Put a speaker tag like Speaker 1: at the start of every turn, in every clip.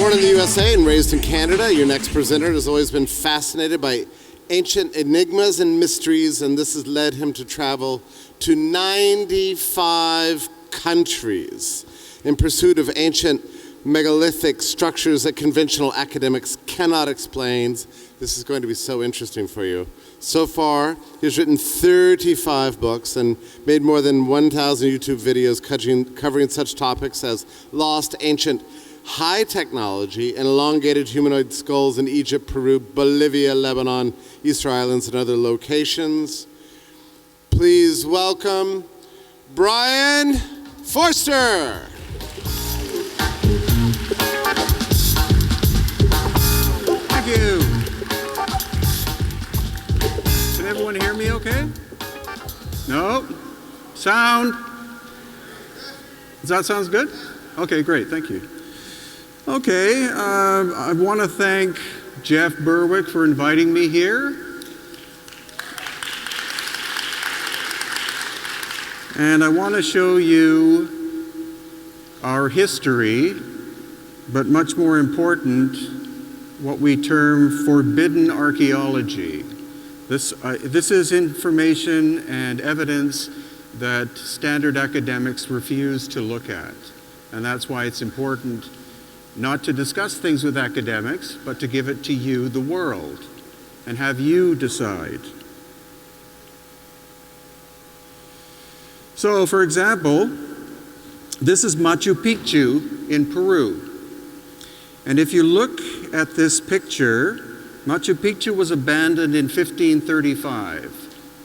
Speaker 1: Born in the USA and raised in Canada, your next presenter has always been fascinated by ancient enigmas and mysteries, and this has led him to travel to 95 countries in pursuit of ancient megalithic structures that conventional academics cannot explain. This is going to be so interesting for you. So far, he's written 35 books and made more than 1,000 YouTube videos covering such topics as lost ancient high technology and elongated humanoid skulls in Egypt, Peru, Bolivia, Lebanon, Easter Islands, and other locations. Please welcome Brian Forster.
Speaker 2: Thank you. Can everyone hear me okay? No? Sound? Does that sound good? Okay, great, thank you. Okay, I want to thank Jeff Berwick for inviting me here. And I want to show you our history, but much more important, what we term forbidden archaeology. This is information and evidence that standard academics refuse to look at. And that's why it's important not to discuss things with academics, but to give it to you, the world, and have you decide. So, for example, this is Machu Picchu in Peru. And if you look at this picture, Machu Picchu was abandoned in 1535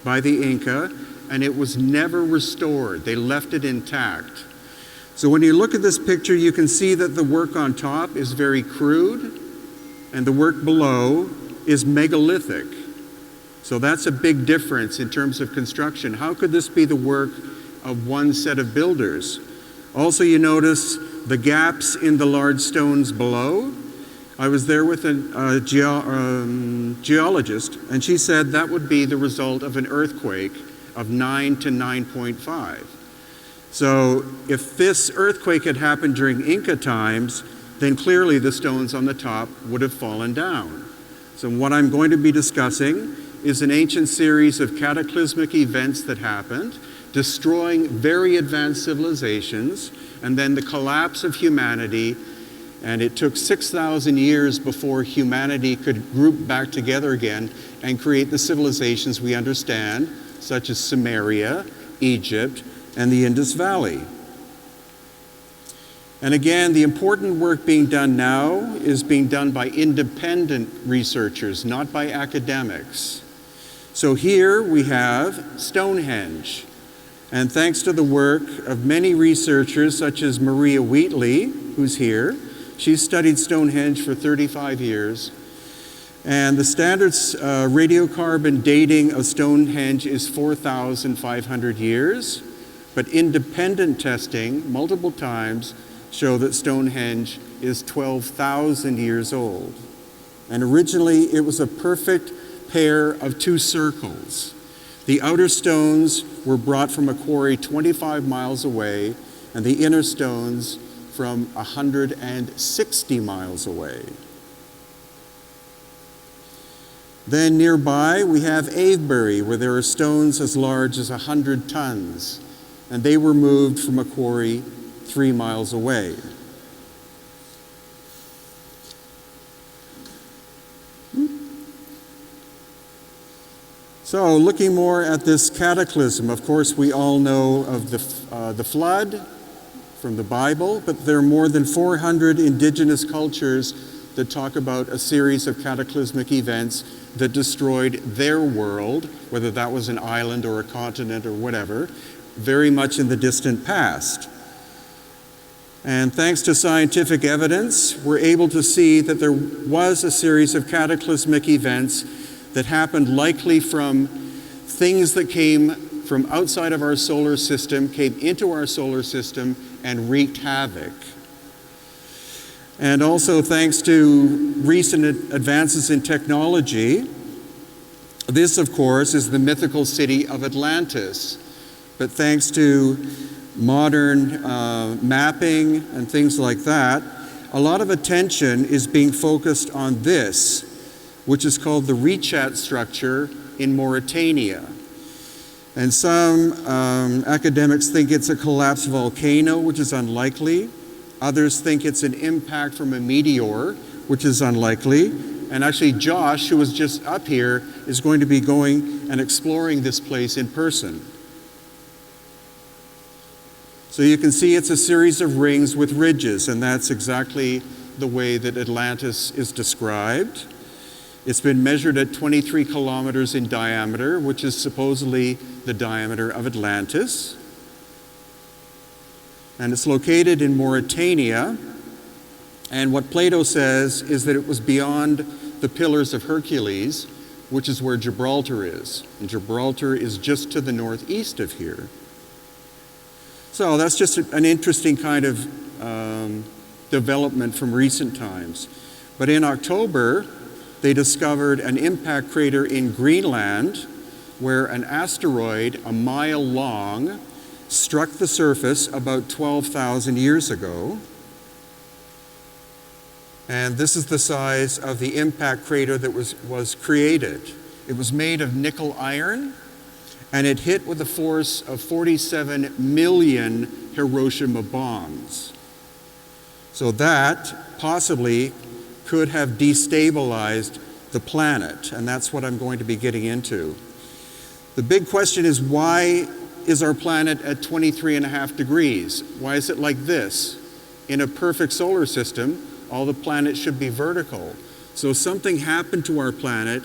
Speaker 2: by the Inka, and it was never restored. They left it intact. So when you look at this picture, you can see that the work on top is very crude, and the work below is megalithic. So that's a big difference in terms of construction. How could this be the work of one set of builders? Also, you notice the gaps in the large stones below. I was there with a geologist, and she said that would be the result of an earthquake of 9 to 9.5. So if this earthquake had happened during Inca times, then clearly the stones on the top would have fallen down. So what I'm going to be discussing is an ancient series of cataclysmic events that happened, destroying very advanced civilizations, and then the collapse of humanity. And it took 6,000 years before humanity could group back together again and create the civilizations we understand, such as Sumeria, Egypt, and the Indus Valley. And again, the important work being done now is being done by independent researchers, not by academics. So here we have Stonehenge. And thanks to the work of many researchers, such as Maria Wheatley, who's here, she's studied Stonehenge for 35 years. And the standard radiocarbon dating of Stonehenge is 4,500 years. But independent testing, multiple times, show that Stonehenge is 12,000 years old. And originally, it was a perfect pair of two circles. The outer stones were brought from a quarry 25 miles away, and the inner stones from 160 miles away. Then nearby, we have Avebury, where there are stones as large as 100 tons. And they were moved from a quarry 3 miles away. So, looking more at this cataclysm, of course, we all know of the flood from the Bible, but there are more than 400 indigenous cultures that talk about a series of cataclysmic events that destroyed their world, whether that was an island or a continent or whatever, very much in the distant past. And thanks to scientific evidence, we're able to see that there was a series of cataclysmic events that happened likely from things that came from outside of our solar system, came into our solar system, and wreaked havoc. And also thanks to recent advances in technology, this, of course, is the mythical city of Atlantis. But thanks to modern mapping and things like that, a lot of attention is being focused on this, which is called the Richat structure in Mauritania. And some academics think it's a collapsed volcano, which is unlikely. Others think it's an impact from a meteor, which is unlikely. And actually, Josh, who was just up here, is going to be going and exploring this place in person. So you can see it's a series of rings with ridges, and that's exactly the way that Atlantis is described. It's been measured at 23 kilometers in diameter, which is supposedly the diameter of Atlantis. And it's located in Mauritania. And what Plato says is that it was beyond the Pillars of Hercules, which is where Gibraltar is. And Gibraltar is just to the northeast of here. So that's just an interesting kind of development from recent times. But in October, they discovered an impact crater in Greenland where an asteroid, a mile long, struck the surface about 12,000 years ago. And this is the size of the impact crater that was created. It was made of nickel iron, and it hit with a force of 47 million Hiroshima bombs. So that possibly could have destabilized the planet, and that's what I'm going to be getting into. The big question is, why is our planet at 23.5 degrees? Why is it like this? In a perfect solar system, all the planets should be vertical. So something happened to our planet,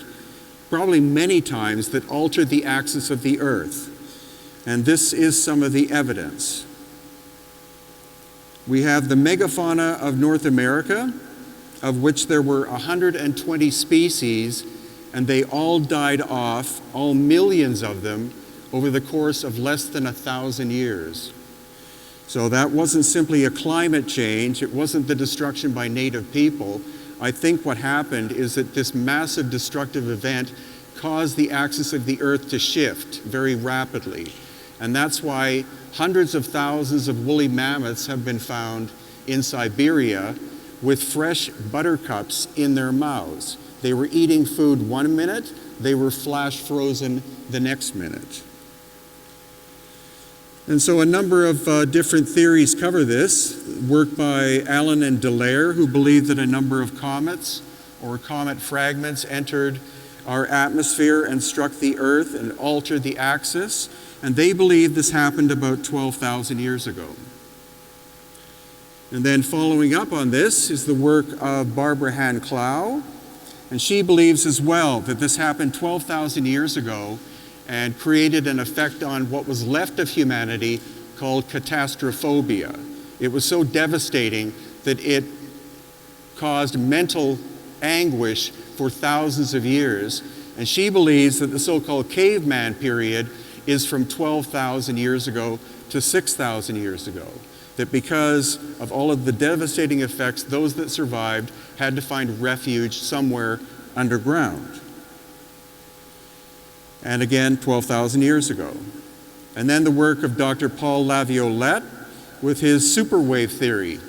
Speaker 2: probably many times, that altered the axis of the Earth. And this is some of the evidence. We have the megafauna of North America, of which there were 120 species, and they all died off, all millions of them, over the course of less than 1,000 years. So that wasn't simply a climate change, it wasn't the destruction by native people. I think what happened is that this massive destructive event caused the axis of the Earth to shift very rapidly. And that's why hundreds of thousands of woolly mammoths have been found in Siberia with fresh buttercups in their mouths. They were eating food one minute, they were flash frozen the next minute. And so a number of different theories cover this. Work by Allen and Dallaire, who believe that a number of comets or comet fragments entered our atmosphere and struck the Earth and altered the axis. And they believe this happened about 12,000 years ago. And then following up on this is the work of Barbara Hahn-Clow. And she believes as well that this happened 12,000 years ago and created an effect on what was left of humanity called catastrophobia. It was so devastating that it caused mental anguish for thousands of years. And she believes that the so-called caveman period is from 12,000 years ago to 6,000 years ago. That because of all of the devastating effects, those that survived had to find refuge somewhere underground. And again, 12,000 years ago. And then the work of Dr. Paul Laviolette with his superwave theory.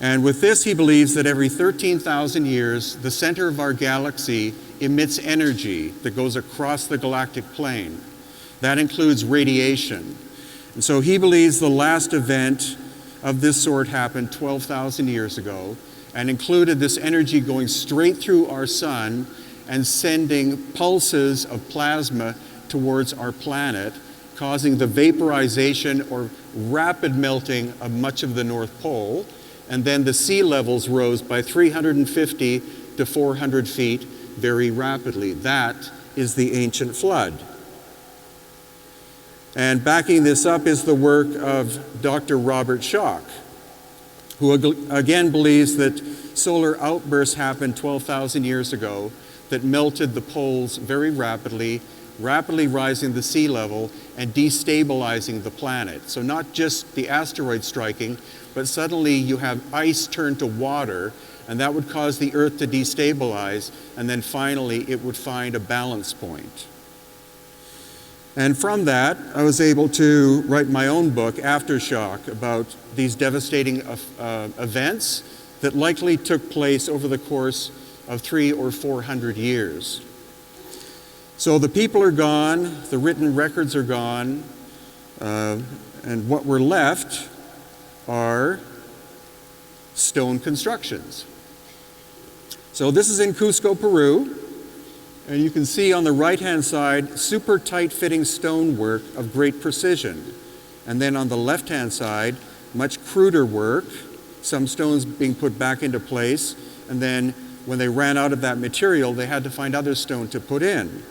Speaker 2: And with this, he believes that every 13,000 years, the center of our galaxy emits energy that goes across the galactic plane. That includes radiation. And so he believes the last event of this sort happened 12,000 years ago and included this energy going straight through our sun and sending pulses of plasma towards our planet, causing the vaporization or rapid melting of much of the North Pole. And then the sea levels rose by 350 to 400 feet very rapidly. That is the ancient flood. And backing this up is the work of Dr. Robert Schoch, who again believes that solar outbursts happened 12,000 years ago that melted the poles very rapidly, rapidly rising the sea level and destabilizing the planet. So not just the asteroid striking, but suddenly you have ice turn to water, and that would cause the Earth to destabilize, and then finally it would find a balance point. And from that, I was able to write my own book, Aftershock, about these devastating events that likely took place over the course of 300 or 400 years. So the people are gone, the written records are gone, and what we're left are stone constructions. So this is in Cusco, Peru, and you can see on the right-hand side super tight-fitting stonework of great precision. And then on the left-hand side, much cruder work, some stones being put back into place, and then when they ran out of that material, they had to find other stone to put in.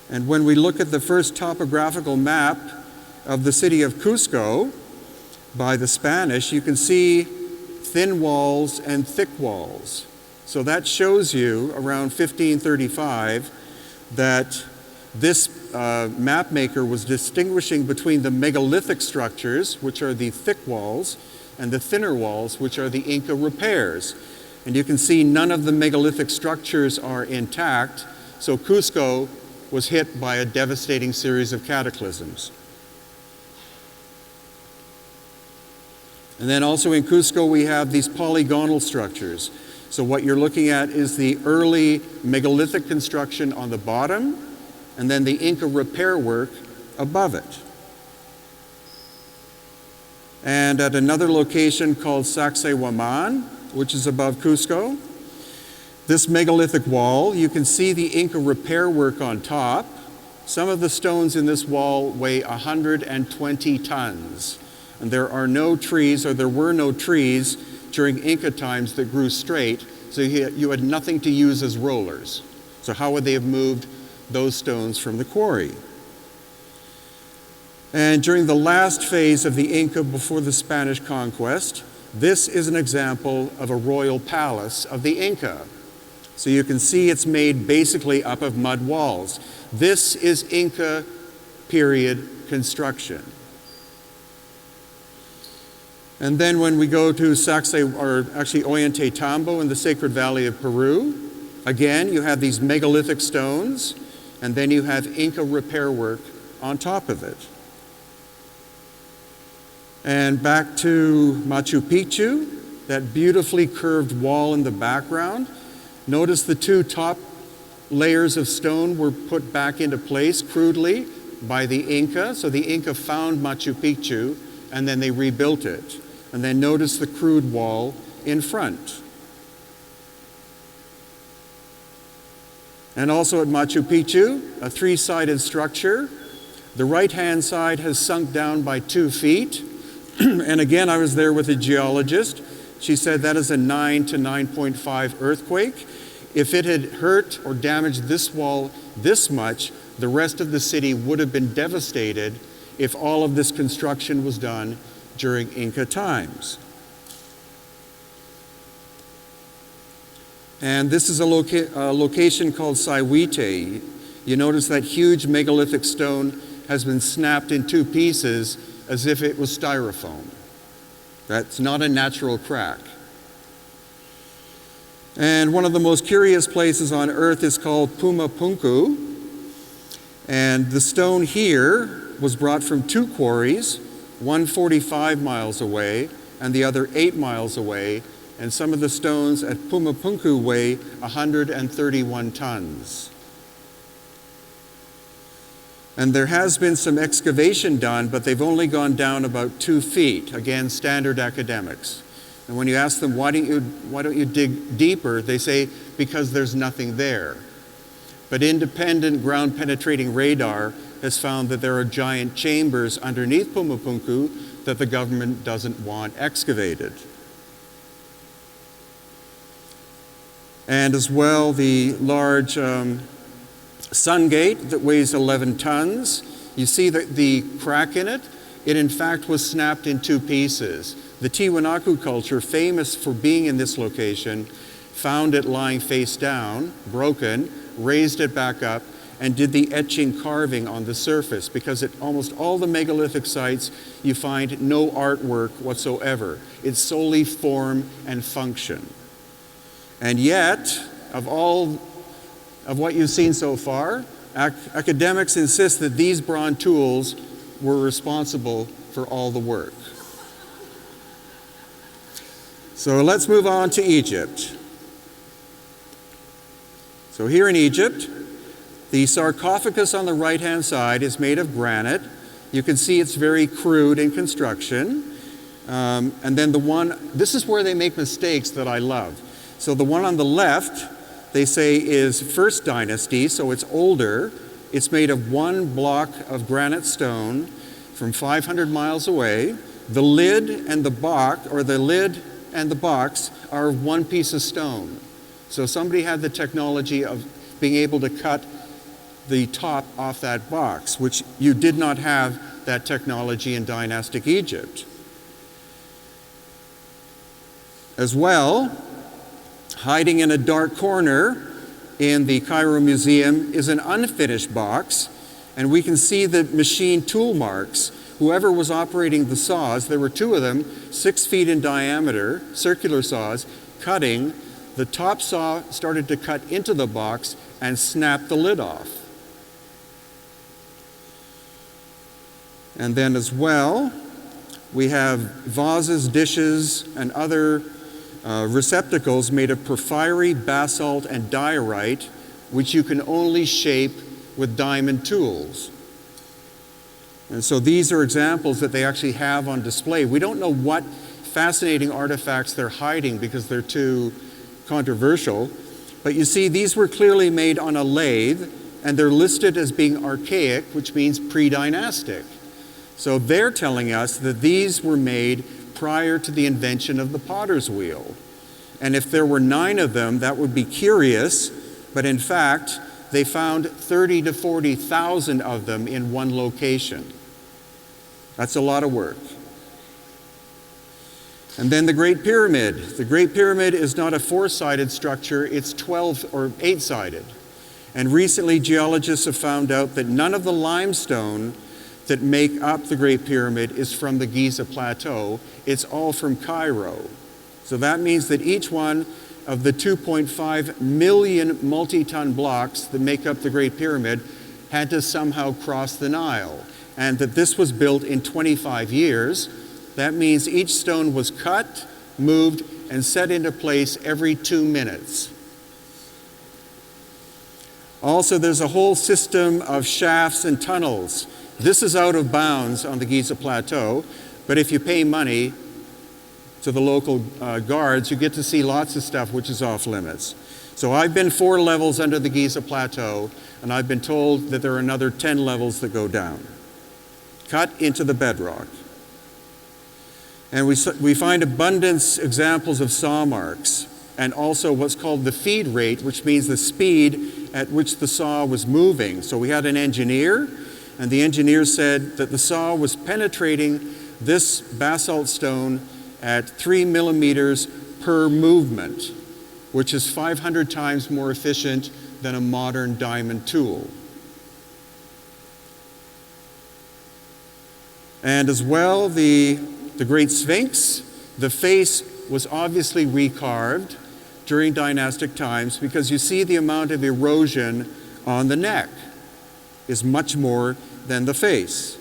Speaker 2: And when we look at the first topographical map of the city of Cusco by the Spanish, you can see thin walls and thick walls. So that shows you around 1535 that this map maker was distinguishing between the megalithic structures, which are the thick walls, and the thinner walls, which are the Inca repairs. And you can see none of the megalithic structures are intact, so Cusco was hit by a devastating series of cataclysms. And then also in Cusco we have these polygonal structures. So what you're looking at is the early megalithic construction on the bottom, and then the Inca repair work above it. And at another location called Sacsayhuaman, which is above Cusco, this megalithic wall, you can see the Inca repair work on top. Some of the stones in this wall weigh 120 tons. And there are no trees, or there were no trees during Inca times that grew straight, so you had nothing to use as rollers. So how would they have moved those stones from the quarry? And during the last phase of the Inca before the Spanish conquest, this is an example of a royal palace of the Inca. So you can see it's made basically up of mud walls. This is Inca period construction. And then when we go to Ollantaytambo in the Sacred Valley of Peru, again, you have these megalithic stones, and then you have Inca repair work on top of it. And back to Machu Picchu, that beautifully curved wall in the background. Notice the two top layers of stone were put back into place crudely by the Inca. So the Inca found Machu Picchu, and then they rebuilt it. And then notice the crude wall in front. And also at Machu Picchu, a three-sided structure. The right-hand side has sunk down by 2 feet. And again, I was there with a geologist. She said that is a 9 to 9.5 earthquake. If it had hurt or damaged this wall this much, the rest of the city would have been devastated if all of this construction was done during Inca times. And this is a location called Sayhuite. You notice that huge megalithic stone has been snapped in 2 pieces as if it was styrofoam. That's not a natural crack. And one of the most curious places on earth is called Pumapunku. And the stone here was brought from 2 quarries, one 45 miles away and the other 8 miles away. And some of the stones at Pumapunku weigh 131 tons. And there has been some excavation done, but they've only gone down about 2 feet. Again, standard academics. And when you ask them, why don't you dig deeper? They say, because there's nothing there. But independent ground-penetrating radar has found that there are giant chambers underneath Pumapunku that the government doesn't want excavated. And as well, the large sun gate that weighs 11 tons. You see the crack in it? It in fact was snapped in 2 pieces. The Tiwanaku culture, famous for being in this location, found it lying face down, broken, raised it back up, and did the etching carving on the surface, because at almost all the megalithic sites you find no artwork whatsoever. It's solely form and function. And yet, of what you've seen so far, academics insist that these bronze tools were responsible for all the work. So let's move on to Egypt. So here in Egypt, the sarcophagus on the right-hand side is made of granite. You can see it's very crude in construction. And then this is where they make mistakes that I love. So the one on the left, they say is First Dynasty, so it's older. It's made of one block of granite stone from 500 miles away. The lid and the box, are one piece of stone. So somebody had the technology of being able to cut the top off that box, which you did not have that technology in dynastic Egypt. As well, hiding in a dark corner in the Cairo Museum is an unfinished box, and we can see the machine tool marks. Whoever was operating the saws, there were two of them, 6 feet in diameter, circular saws, cutting. The top saw started to cut into the box and snap the lid off. And then as well, we have vases, dishes, and other receptacles made of porphyry, basalt, and diorite, which you can only shape with diamond tools. And so these are examples that they actually have on display. We don't know what fascinating artifacts they're hiding because they're too controversial, but you see these were clearly made on a lathe, and they're listed as being archaic, which means pre-dynastic. So they're telling us that these were made prior to the invention of the potter's wheel. And if there were 9 of them, that would be curious, but in fact, they found 30 to 40,000 of them in one location. That's a lot of work. And then the Great Pyramid. The Great Pyramid is not a 4-sided structure, it's 12 or 8-sided. And recently, geologists have found out that none of the limestone that make up the Great Pyramid is from the Giza Plateau. It's all from Cairo. So that means that each one of the 2.5 million multi-ton blocks that make up the Great Pyramid had to somehow cross the Nile. And that this was built in 25 years. That means each stone was cut, moved, and set into place every 2 minutes. Also, there's a whole system of shafts and tunnels. This is out of bounds on the Giza Plateau, but if you pay money to the local guards, you get to see lots of stuff which is off limits. So I've been 4 levels under the Giza Plateau, and I've been told that there are another 10 levels that go down, cut into the bedrock. And we find abundant examples of saw marks, and also what's called the feed rate, which means the speed at which the saw was moving. So we had an engineer, and the engineer said that the saw was penetrating this basalt stone at 3 millimeters per movement, which is 500 times more efficient than a modern diamond tool. And as well, the Great Sphinx, the face was obviously recarved during dynastic times because you see the amount of erosion on the neck is much more than the face.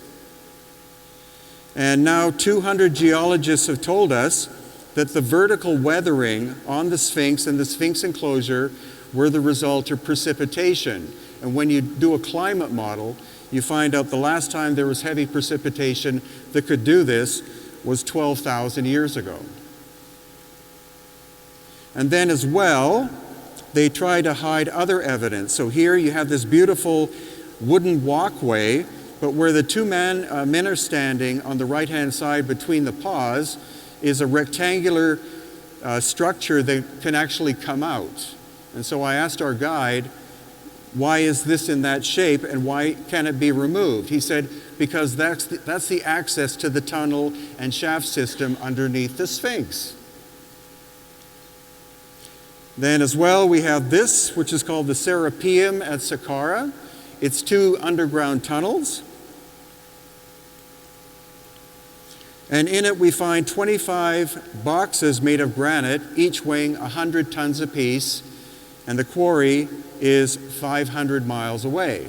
Speaker 2: And now 200 geologists have told us that the vertical weathering on the Sphinx and the Sphinx enclosure were the result of precipitation. And when you do a climate model, you find out the last time there was heavy precipitation that could do this was 12,000 years ago. And then as well, they try to hide other evidence. So here you have this beautiful wooden walkway, but where the 2 men are standing on the right-hand side between the paws is a rectangular structure that can actually come out. And so I asked our guide, why is this in that shape and why can it be removed? He said, because that's the access to the tunnel and shaft system underneath the Sphinx. Then as well, we have this, which is called the Serapeum at Saqqara. It's 2 underground tunnels. And in it we find 25 boxes made of granite, each weighing 100 tons apiece, and the quarry is 500 miles away.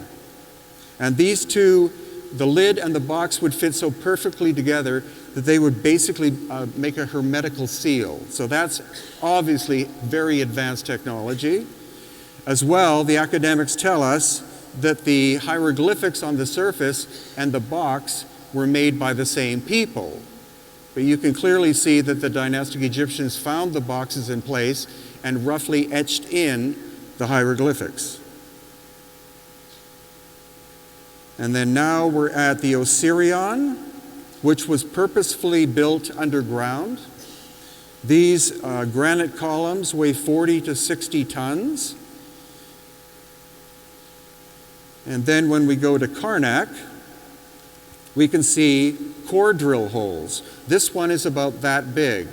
Speaker 2: And these two, the lid and the box would fit so perfectly together that they would basically make a hermetical seal. So that's obviously very advanced technology. As well, the academics tell us that the hieroglyphics on the surface and the box were made by the same people. But you can clearly see that the dynastic Egyptians found the boxes in place and roughly etched in the hieroglyphics. And then now we're at the Osirion, which was purposefully built underground. These granite columns weigh 40 to 60 tons. And then when we go to Karnak, we can see core drill holes. This one is about that big.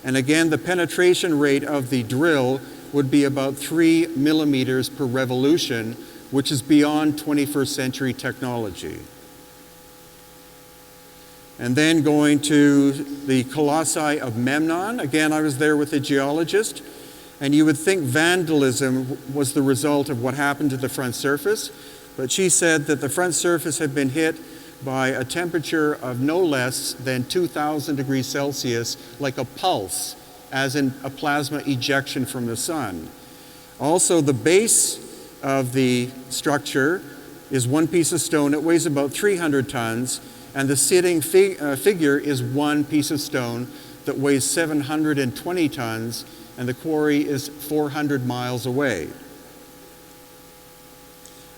Speaker 2: And again, the penetration rate of the drill would be about 3 millimeters per revolution, which is beyond 21st century technology. And then going to the Colossi of Memnon. Again, I was there with a geologist, and you would think vandalism was the result of what happened to the front surface, but she said that the front surface had been hit by a temperature of no less than 2,000 degrees Celsius, like a pulse, as in a plasma ejection from the sun. Also, the base of the structure is one piece of stone. It weighs about 300 tons, and the sitting figure is one piece of stone that weighs 720 tons, and the quarry is 400 miles away.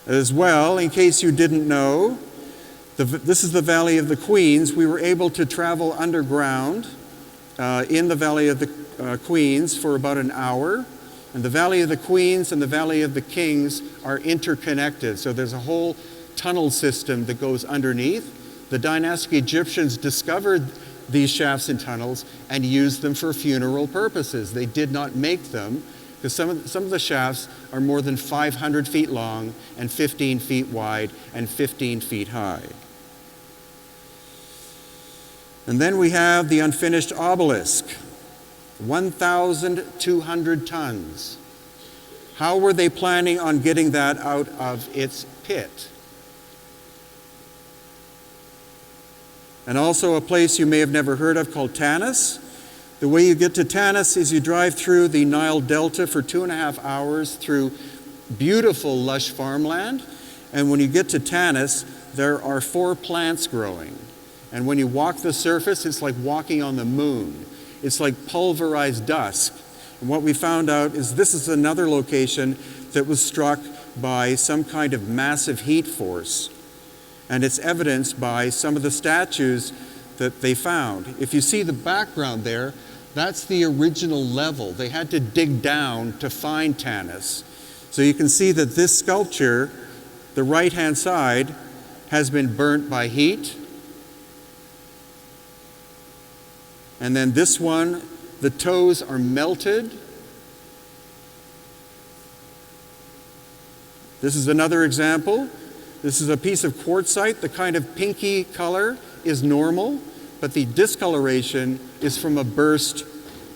Speaker 2: As well, in case you didn't know, this is the Valley of the Queens. We were able to travel underground in the Valley of the Queens for about an hour. And the Valley of the Queens and the Valley of the Kings are interconnected. So there's a whole tunnel system that goes underneath. The dynastic Egyptians discovered these shafts and tunnels and used them for funeral purposes. They did not make them, because some of the shafts are more than 500 feet long and 15 feet wide and 15 feet high. And then we have the unfinished obelisk, 1,200 tons. How were they planning on getting that out of its pit? And also a place you may have never heard of called Tanis. The way you get to Tanis is you drive through the Nile Delta for 2.5 hours through beautiful lush farmland. And when you get to Tanis, there are 4 plants growing. And when you walk the surface, it's like walking on the moon. It's like pulverized dust. And what we found out is this is another location that was struck by some kind of massive heat force. And it's evidenced by some of the statues that they found. If you see the background there, that's the original level. They had to dig down to find Tanis. So you can see that this sculpture, the right-hand side, has been burnt by heat. And then this one, the toes are melted. This is another example. This is a piece of quartzite. The kind of pinky color is normal, but the discoloration is from a burst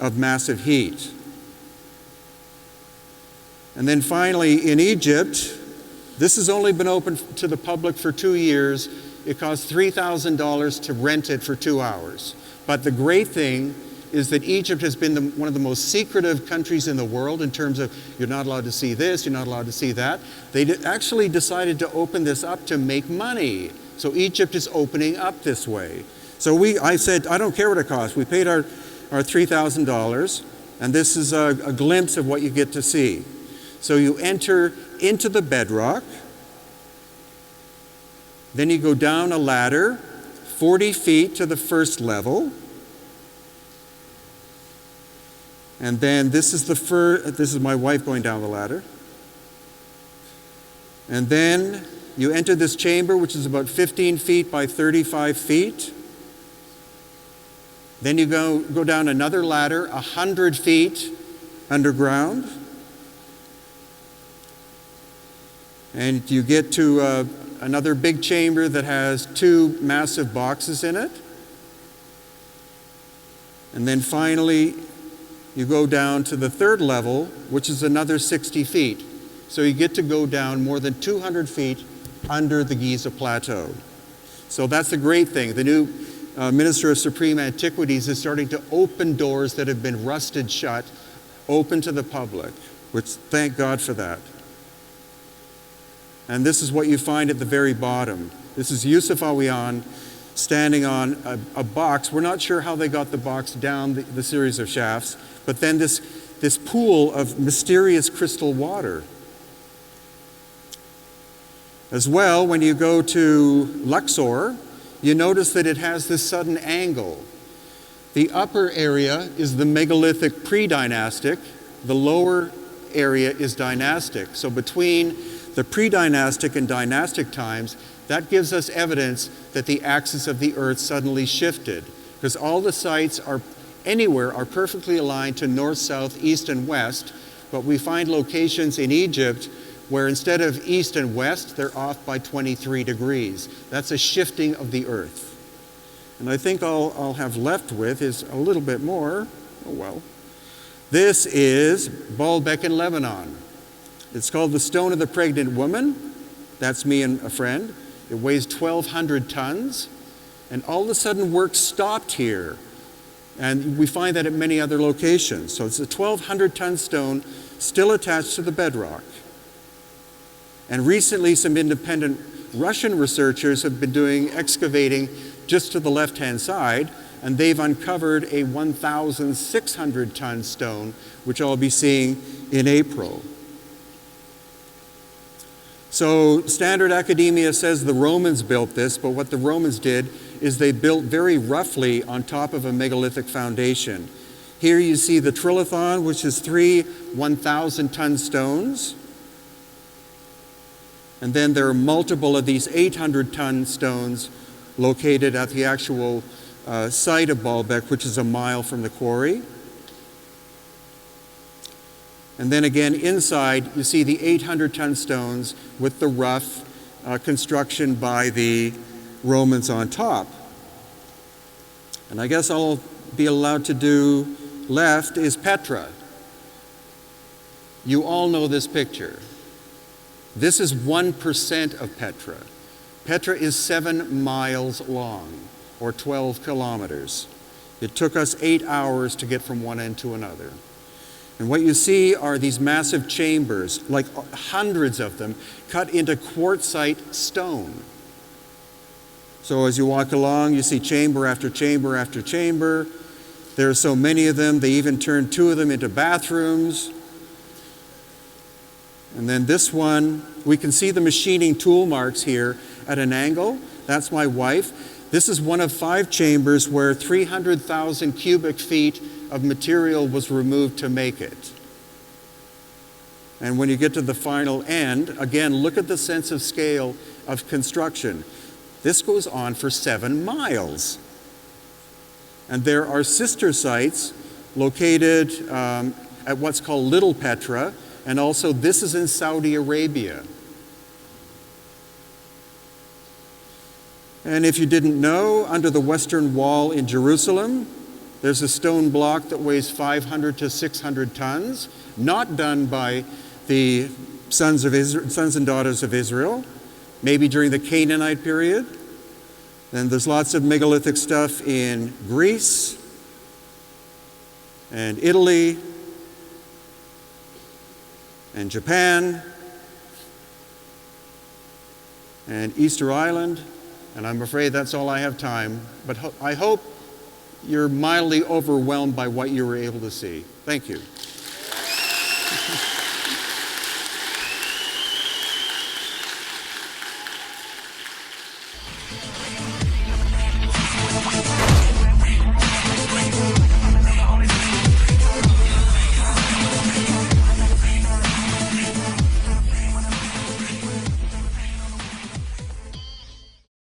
Speaker 2: of massive heat. And then finally, in Egypt, this has only been open to the public for 2 years. It costs $3,000 to rent it for 2 hours. But the great thing is that Egypt has been one of the most secretive countries in the world in terms of you're not allowed to see this, you're not allowed to see that. They actually decided to open this up to make money. So Egypt is opening up this way. So I said, I don't care what it costs. We paid our $3,000, and this is a glimpse of what you get to see. So you enter into the bedrock, then you go down a ladder, 40 feet to the first level. And then this is my wife going down the ladder. And then you enter this chamber, which is about 15 feet by 35 feet. Then you go down another ladder, 100 feet underground. And you get to another big chamber that has 2 massive boxes in it. And then finally, you go down to the 3rd level, which is another 60 feet. So you get to go down more than 200 feet under the Giza Plateau. So that's the great thing. The new Minister of Supreme Antiquities, is starting to open doors that have been rusted shut, open to the public, which thank God for that. And this is what you find at the very bottom. This is Yusuf Awiyan standing on a box. We're not sure how they got the box down the series of shafts, but then this pool of mysterious crystal water. As well, when you go to Luxor, you notice that it has this sudden angle. The upper area is the megalithic pre-dynastic. The lower area is dynastic. So between the pre-dynastic and dynastic times, that gives us evidence that the axis of the earth suddenly shifted, because all the sites are perfectly aligned to north, south, east, and west, but we find locations in Egypt where instead of east and west, they're off by 23 degrees. That's a shifting of the earth. And I think all I'll have left with is a little bit more. Oh well. This is Baalbek in Lebanon. It's called the Stone of the Pregnant Woman. That's me and a friend. It weighs 1,200 tons. And all of a sudden, work stopped here. And we find that at many other locations. So it's a 1,200-ton stone still attached to the bedrock. And recently, some independent Russian researchers have been doing excavating just to the left-hand side, and they've uncovered a 1,600-ton stone, which I'll be seeing in April. So standard academia says the Romans built this, but what the Romans did is they built very roughly on top of a megalithic foundation. Here you see the trilithon, which is 3 1,000-ton stones. And then there are multiple of these 800-ton stones located at the actual site of Baalbek, which is a mile from the quarry. And then again, inside, you see the 800-ton stones with the rough construction by the Romans on top. And I guess I'll be allowed to do left is Petra. You all know this picture. This is 1% of Petra. Petra is 7 miles long, or 12 kilometers. It took us 8 hours to get from one end to another. And what you see are these massive chambers, like hundreds of them, cut into quartzite stone. So as you walk along, you see chamber after chamber after chamber. There are so many of them, they even turned 2 of them into bathrooms. And then this one, we can see the machining tool marks here at an angle. That's my wife. This is one of 5 chambers where 300,000 cubic feet of material was removed to make it. And when you get to the final end, again, look at the sense of scale of construction. This goes on for 7 miles. And there are sister sites located at what's called Little Petra, and also this is in Saudi Arabia. And if you didn't know, under the Western Wall in Jerusalem, there's a stone block that weighs 500 to 600 tons, not done by the sons and daughters of Israel, maybe during the Canaanite period. Then there's lots of megalithic stuff in Greece and Italy and Japan and Easter Island. And I'm afraid that's all I have time, but I hope you're mildly overwhelmed by what you were able to see. Thank you.